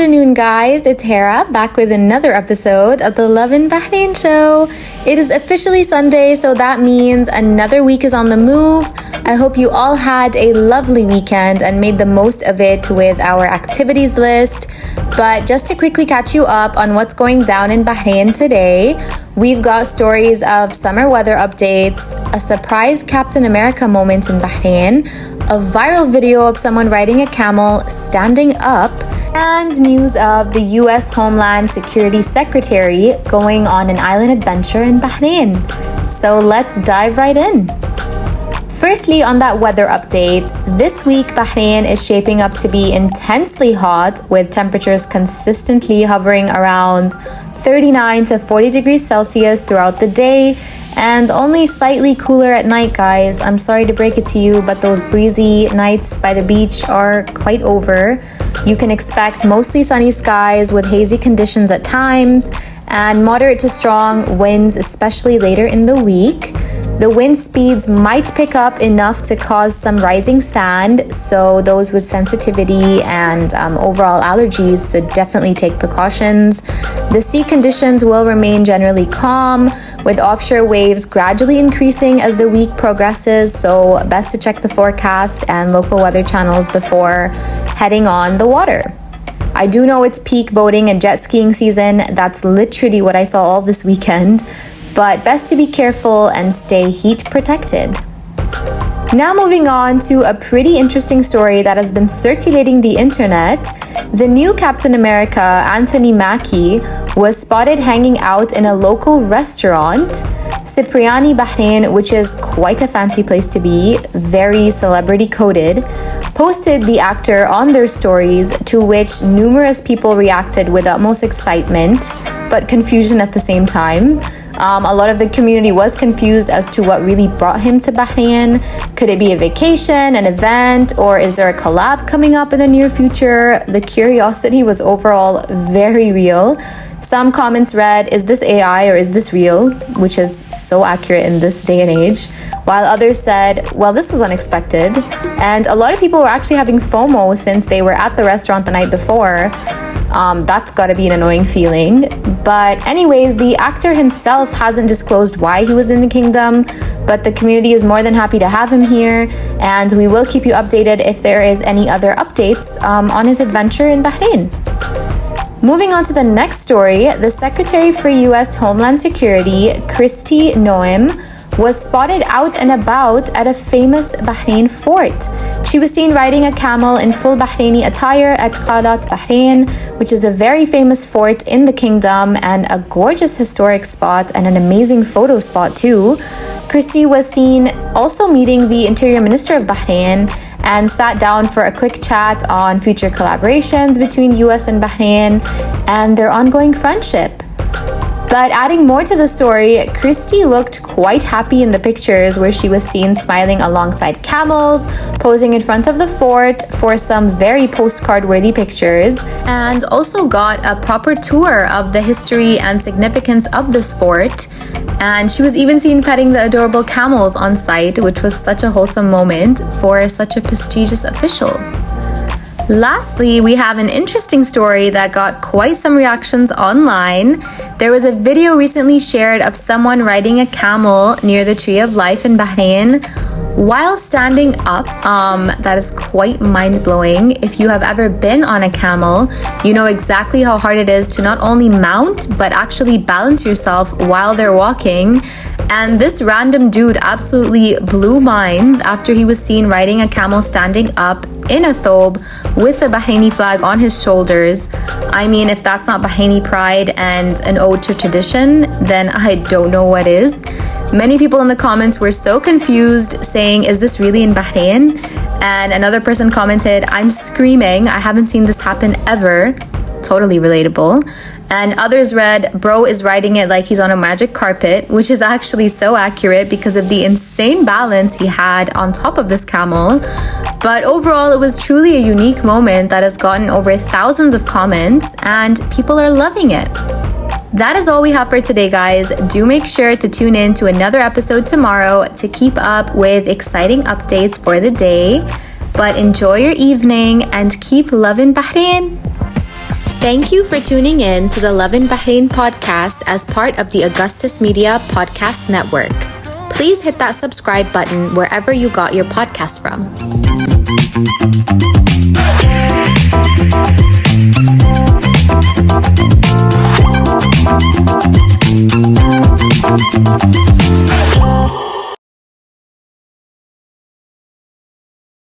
afternoon, guys. It's Hera back with another episode of the Love in Bahrain show. It is officially Sunday, so that means another week is on the move. I hope you all had a lovely weekend and made the most of it with our activities list. But just to quickly catch you up on what's going down in Bahrain today, we've got stories of summer weather updates, a surprise Captain America moment in Bahrain, a viral video of someone riding a camel standing up, and news of the US Homeland Security Secretary going on an island adventure in Bahrain. So let's dive right in. Firstly, on that weather update, this week Bahrain is shaping up to be intensely hot with temperatures consistently hovering around 39 to 40 degrees Celsius throughout the day and only slightly cooler at night, guys. I'm sorry to break it to you, but those breezy nights by the beach are quite over. You can expect mostly sunny skies with hazy conditions at times and moderate to strong winds, especially later in the week. The wind speeds might pick up enough to cause some rising sand, so those with sensitivity and overall allergies should definitely take precautions. The sea conditions will remain generally calm, with offshore waves gradually increasing as the week progresses, so best to check the forecast and local weather channels before heading on the water. I do know it's peak boating and jet skiing season. That's literally what I saw all this weekend. But best to be careful and stay heat protected. Now moving on to a pretty interesting story that has been circulating the internet. The new Captain America, Anthony Mackie, was spotted hanging out in a local restaurant, Cipriani, Bahrain, which is quite a fancy place to be, very celebrity coded, posted the actor on their stories, to which numerous people reacted with utmost excitement, but confusion at the same time. A lot of the community was confused as to what really brought him to Bahrain. Could it be a vacation, an event, or is there a collab coming up in the near future? The curiosity was overall very real. Some comments read, "Is this AI or is this real?" which is so accurate in this day and age. While others said, "Well, this was unexpected." And a lot of people were actually having FOMO since they were at the restaurant the night before. That's gotta be an annoying feeling. But anyways, the actor himself hasn't disclosed why he was in the kingdom, but the community is more than happy to have him here, and we will keep you updated if there is any other updates on his adventure in Bahrain. Moving on to the next story, the Secretary for US Homeland Security, Kristi Noem, was spotted out and about at a famous Bahrain fort. She was seen riding a camel in full Bahraini attire at Qalat, Bahrain, which is a very famous fort in the kingdom and a gorgeous historic spot and an amazing photo spot too. Kristi was seen also meeting the Interior Minister of Bahrain and sat down for a quick chat on future collaborations between US and Bahrain and their ongoing friendship. But adding more to the story, Kristi looked quite happy in the pictures where she was seen smiling alongside camels, posing in front of the fort for some very postcard-worthy pictures, and also got a proper tour of the history and significance of this fort. And she was even seen petting the adorable camels on site, which was such a wholesome moment for such a prestigious official. Lastly, we have an interesting story that got quite some reactions online. There was a video recently shared of someone riding a camel near the Tree of Life in Bahrain while standing up. That is quite mind-blowing. If you have ever been on a camel, you know exactly how hard it is to not only mount, but actually balance yourself while they're walking. And this random dude absolutely blew minds after he was seen riding a camel standing up in a thobe with a Bahraini flag on his shoulders. I mean, if that's not Bahraini pride and an ode to tradition, then I don't know what is. Many people in the comments were so confused, saying, "Is this really in Bahrain?" And another person commented, "I'm screaming, I haven't seen this happen ever." Totally relatable. And others read, "Bro is riding it like he's on a magic carpet," which is actually so accurate because of the insane balance he had on top of this camel. But overall, it was truly a unique moment that has gotten over thousands of comments, and people are loving it. That is all we have for today, guys. Do make sure to tune in to another episode tomorrow to keep up with exciting updates for the day. But enjoy your evening and keep loving Bahrain. Thank you for tuning in to the Love in Bahrain podcast as part of the Augustus Media Podcast Network. Please hit that subscribe button wherever you got your podcast from.